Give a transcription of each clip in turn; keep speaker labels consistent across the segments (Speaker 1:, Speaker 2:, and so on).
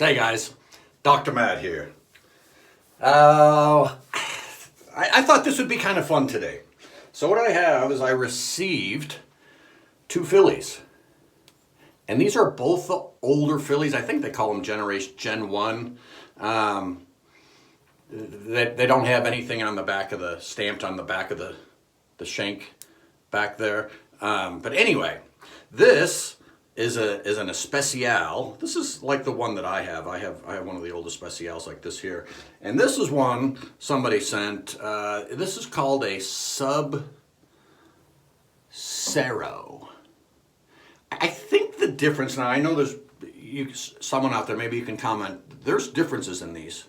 Speaker 1: Hey guys, Dr. Matt here. I thought this would be kind of fun today. So what I have is I received two fillies. And these are both the older fillies. I think they call them Generation Gen 1. They don't have anything on the back of the, stamped on the back of the shank back there. But anyway, this is an especial. This is like the one that I have. I have one of the old especials like this here, and this is one somebody sent. This is called a Sub Cero. I think the difference now. I know there's someone out there. Maybe you can comment. There's differences in these.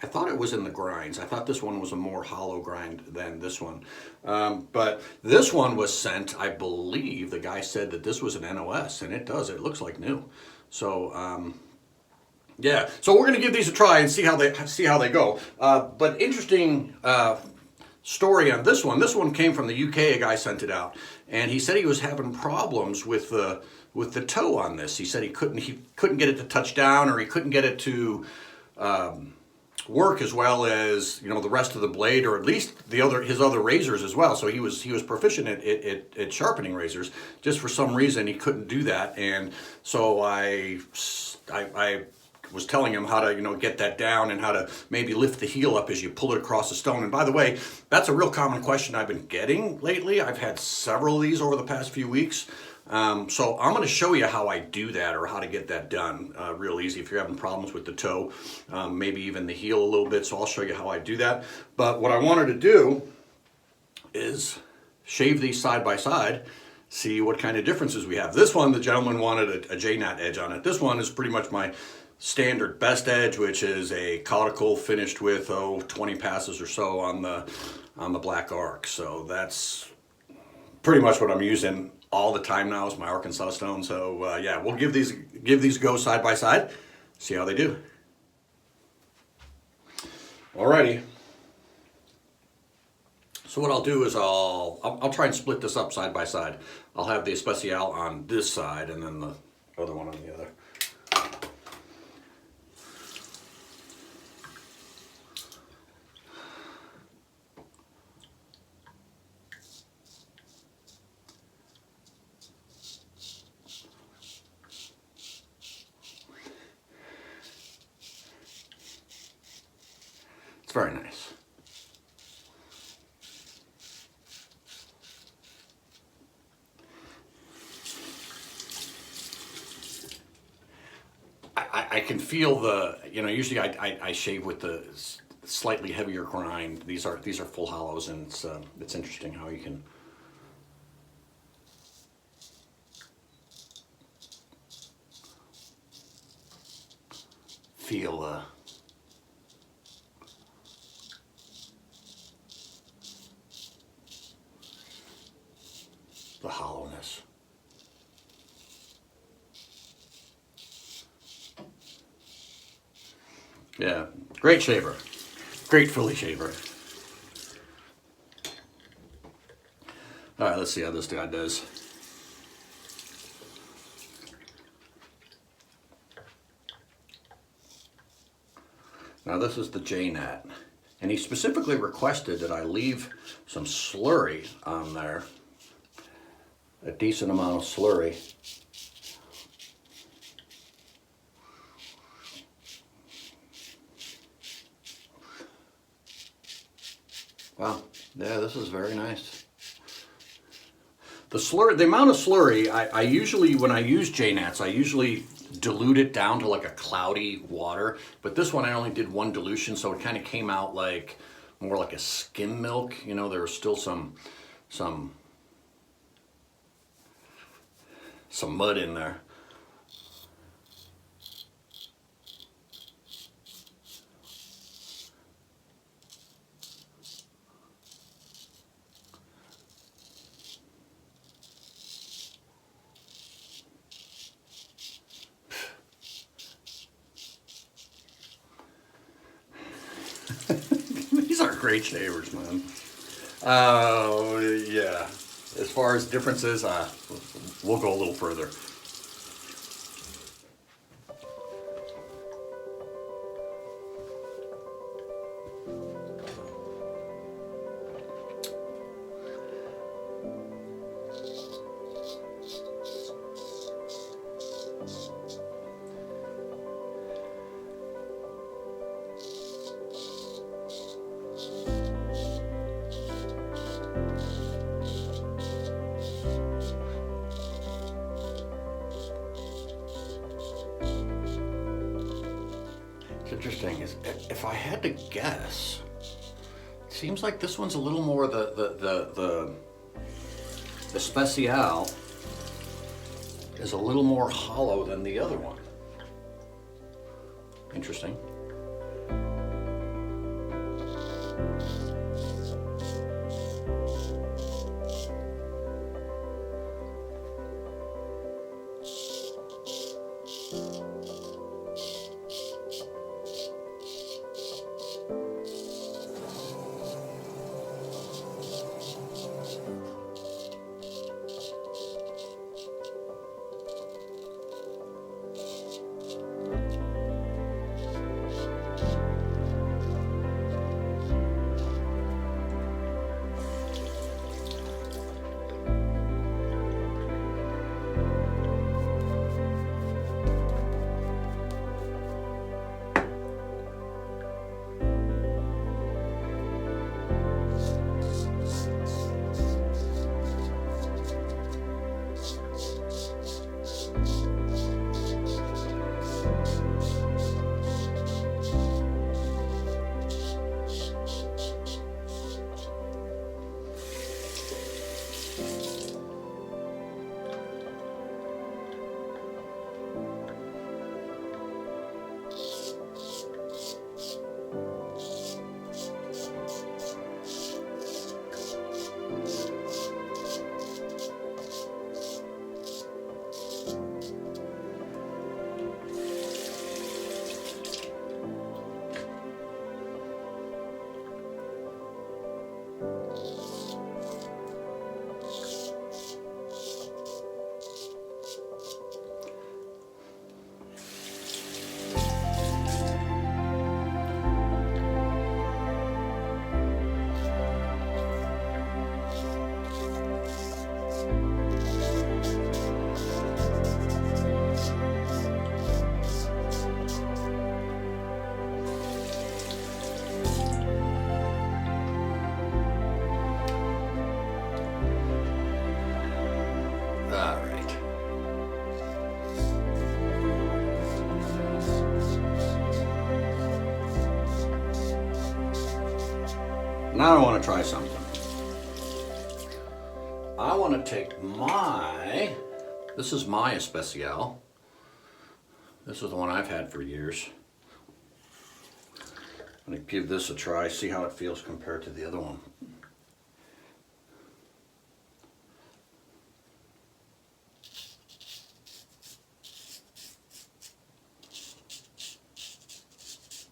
Speaker 1: I thought it was in the grinds. I thought this one was a more hollow grind than this one. But this one was sent, I believe, the guy said that this was an NOS, and it does. It looks like new. So, yeah. So we're going to give these a try and see how they go. But interesting story on this one. This one came from the UK. A guy sent it out, and he said he was having problems with the toe on this. He said he couldn't get it to touch down, or he couldn't get it to work as well as the rest of the blade, or at least his other razors as well. So he was proficient at sharpening razors. Just for some reason he couldn't do that, and so I was telling him how to get that down and how to maybe lift the heel up as you pull it across the stone. And by the way, that's a real common question I've been getting lately. I've had several of these over the past few weeks. So I'm going to show you how I do that, or how to get that done real easy if you're having problems with the toe, maybe even the heel a little bit. So I'll show you how I do that. But what I wanted to do is shave these side by side, see what kind of differences we have. This one, the gentleman wanted a J-knot edge on it. This one is pretty much my standard best edge, which is a caudicle finished with 20 passes or so on the black arc. So that's pretty much what I'm using all the time now is my Arkansas stone. So yeah, we'll give these a go side by side, see how they do. Alrighty. So what I'll do is I'll try and split this up side by side. I'll have the especial on this side and then the other one on the other. Very nice. I can feel the, usually I shave with the slightly heavier grind. These are full hollows, and it's interesting how you can feel the hollowness. Yeah, great shaver. Great Fili shaver. All right, let's see how this guy does. Now this is the J-knot, and he specifically requested that I leave some slurry on there. A decent amount of slurry. Wow, yeah, this is very nice. The amount of slurry, I usually, when I use J-knots, I usually dilute it down to like a cloudy water, but this one I only did one dilution, so it kind of came out like more like a skim milk. There was still some mud in there. These are great shavers, man. Oh, yeah. As far as differences, we'll go a little further. interesting is if I had to guess, it seems like this one's a little more the Special is a little more hollow than the other one. Interesting. Now I want to try something. I want to take this is my Especial. This is the one I've had for years. I'm going to give this a try, see how it feels compared to the other one.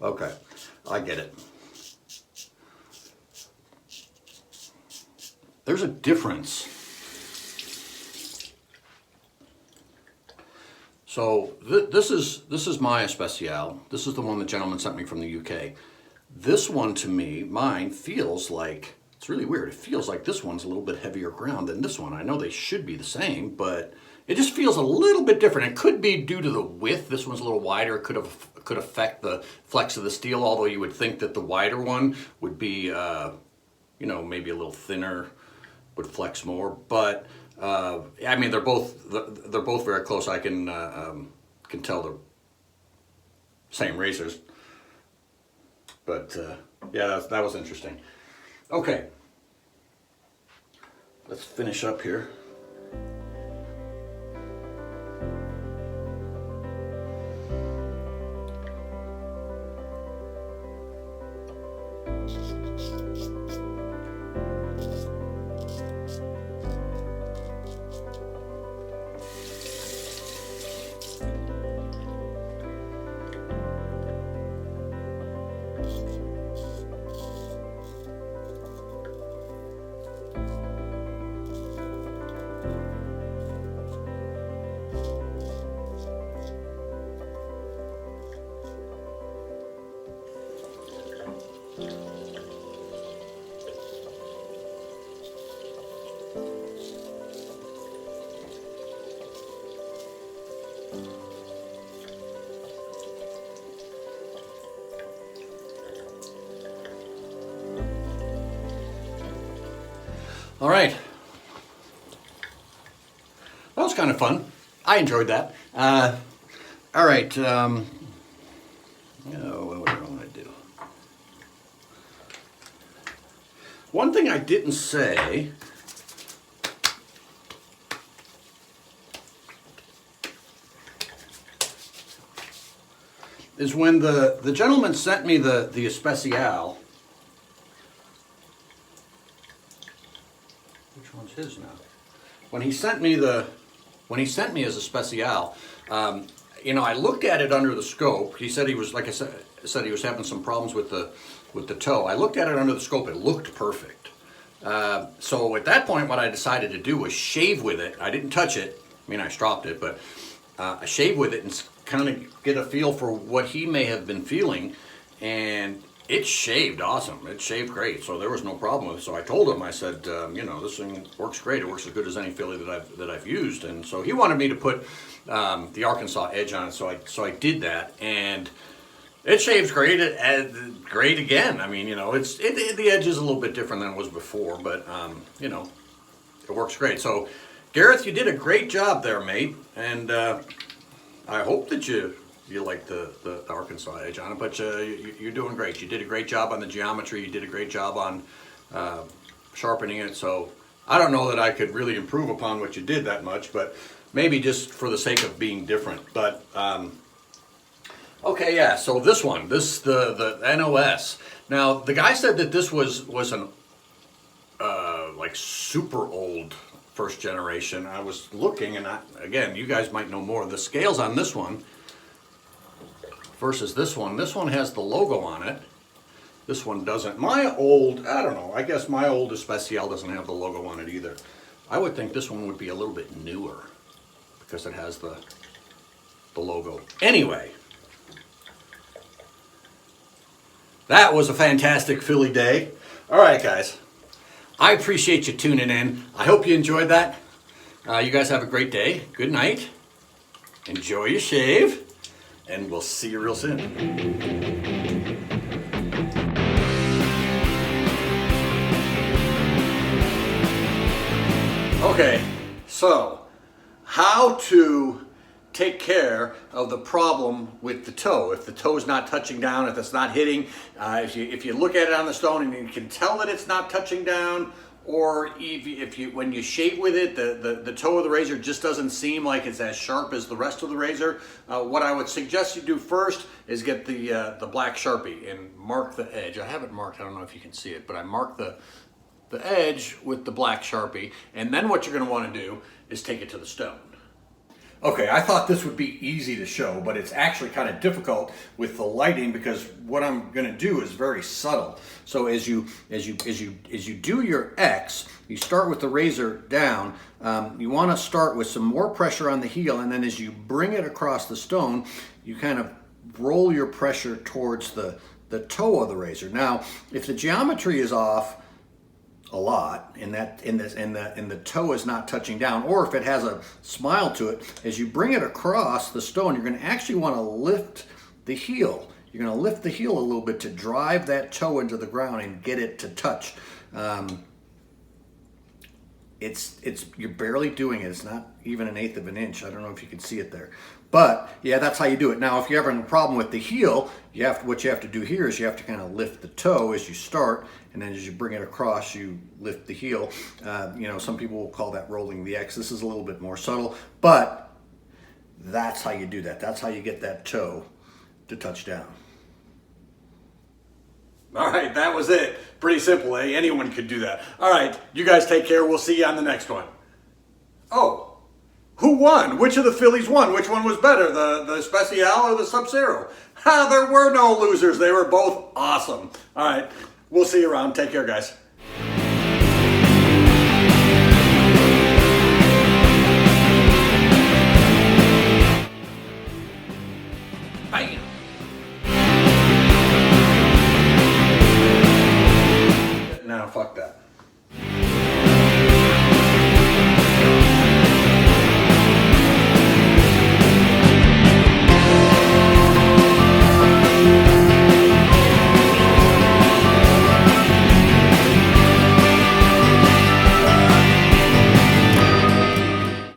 Speaker 1: Okay, I get it. There's a difference. So this is my Especial. This is the one the gentleman sent me from the UK. This one to me, mine feels like, it's really weird. It feels like this one's a little bit heavier ground than this one. I know they should be the same, but it just feels a little bit different. It could be due to the width. This one's a little wider. It could affect the flex of the steel, although you would think that the wider one would be, maybe a little thinner, would flex more. But I mean, they're both very close. I can tell they're same razors. But yeah, that was interesting. Okay, let's finish up here. All right. That was kind of fun. I enjoyed that. All right. What One thing I didn't say is when the gentleman sent me the Especial. Which one's his now? When he sent me his Especial, you know, I looked at it under the scope. He said he was, like I said he was having some problems with the toe. I looked at it under the scope. It looked perfect. So at that point, what I decided to do was shave with it. I didn't touch it. I mean, I stropped it, but I shaved with it and kind of get a feel for what he may have been feeling. And it shaved awesome. It shaved great. So there was no problem with it. So I told him, I said, you know, this thing works great. It works as good as any Fili that I've used. And so he wanted me to put the Arkansas edge on it. So I did that, and it shaves great. Great again. I mean, you know, the edge is a little bit different than it was before, but you know, it works great. So Gareth, you did a great job there, mate, and I hope that you like the Arkansas edge on it, but you're doing great. You did a great job on the geometry. You did a great job on sharpening it. So I don't know that I could really improve upon what you did that much, but maybe just for the sake of being different. But okay, yeah. So the NOS. Now the guy said that this was an like super old first generation. I was looking, and again, you guys might know more. The scales on this one versus this one. This one has the logo on it. This one doesn't. My old, I don't know, I guess my old Especial doesn't have the logo on it either. I would think this one would be a little bit newer because it has the logo. Anyway, that was a fantastic Fili day. All right, guys. I appreciate you tuning in. I hope you enjoyed that. You guys have a great day. Good night. Enjoy your shave. And we'll see you real soon. Okay, so how to take care of the problem with the toe. If the toe is not touching down, if it's not hitting, if you look at it on the stone and you can tell that it's not touching down, or when you shave with it, the toe of the razor just doesn't seem like it's as sharp as the rest of the razor, what I would suggest you do first is get the black Sharpie and mark the edge. I have it marked, I don't know if you can see it, but I marked the edge with the black Sharpie, and then what you're going to want to do is take it to the stone. Okay, I thought this would be easy to show, but it's actually kind of difficult with the lighting because what I'm going to do is very subtle. So as you do your X, you start with the razor down. You want to start with some more pressure on the heel, and then as you bring it across the stone, you kind of roll your pressure towards the toe of the razor. Now, if the geometry is off a lot and the toe is not touching down, or if it has a smile to it, as you bring it across the stone, you're going to actually want to lift the heel. You're going to lift the heel a little bit to drive that toe into the ground and get it to touch. You're barely doing it. It's not even 1/8 of an inch. I don't know if you can see it there, but yeah, that's how you do it. Now, if you're having a problem with the heel, what you have to do here is you have to kind of lift the toe as you start, and then as you bring it across, you lift the heel. You know, some people will call that rolling the X. This is a little bit more subtle, but that's how you do that. That's how you get that toe to touch down. All right, that was it. Pretty simple, eh? Anyone could do that. All right, you guys take care. We'll see you on the next one. Oh, who won? Which of the Filis won? Which one was better, the Especial or the Sub-Zero? Ha, there were no losers. They were both awesome. All right, we'll see you around. Take care, guys. Bye. No, fuck that.